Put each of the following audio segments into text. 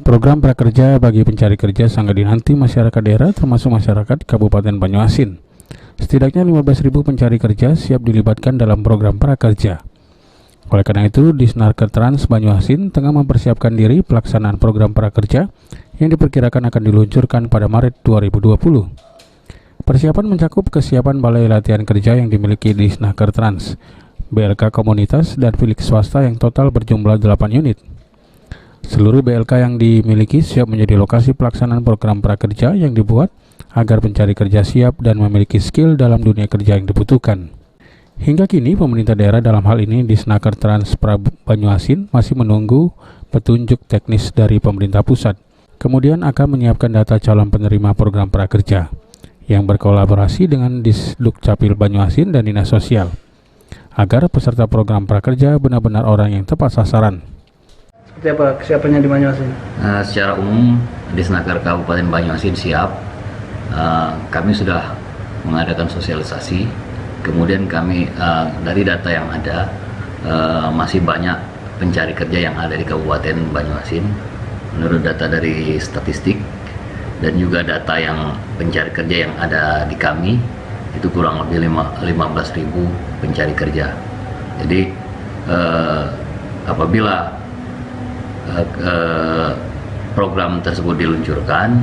Program prakerja bagi pencari kerja sangat dinanti masyarakat daerah termasuk masyarakat Kabupaten Banyuasin. Setidaknya 15.000 pencari kerja siap dilibatkan dalam program prakerja. Oleh karena itu, Disnakertrans Banyuasin tengah mempersiapkan diri pelaksanaan program prakerja yang diperkirakan akan diluncurkan pada Maret 2020. Persiapan mencakup kesiapan balai latihan kerja yang dimiliki Disnakertrans, BLK komunitas, dan bilik swasta yang total berjumlah 8 unit. Seluruh BLK yang dimiliki siap menjadi lokasi pelaksanaan program prakerja yang dibuat agar pencari kerja siap dan memiliki skill dalam dunia kerja yang dibutuhkan. Hingga kini, pemerintah daerah dalam hal ini Disnakertrans Banyuasin masih menunggu petunjuk teknis dari pemerintah pusat. Kemudian akan menyiapkan data calon penerima program prakerja yang berkolaborasi dengan Disdukcapil Banyuasin dan Dinas Sosial, agar peserta program prakerja benar-benar orang yang tepat sasaran. Seperti apa kesiapannya di Banyuasin? Secara umum, Disnaker Kabupaten Banyuasin siap. Kami sudah mengadakan sosialisasi. Kemudian kami dari data yang ada masih banyak pencari kerja yang ada di Kabupaten Banyuasin. Menurut data dari statistik dan juga data yang pencari kerja yang ada di kami, itu kurang lebih 15.000 pencari kerja. Jadi apabila program tersebut diluncurkan,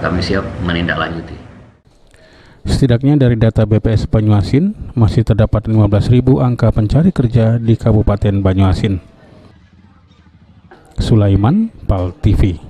kami siap menindaklanjuti. Setidaknya dari data BPS Banyuasin, masih terdapat 15.000 angka pencari kerja di Kabupaten Banyuasin. Sulaiman, PAL TV.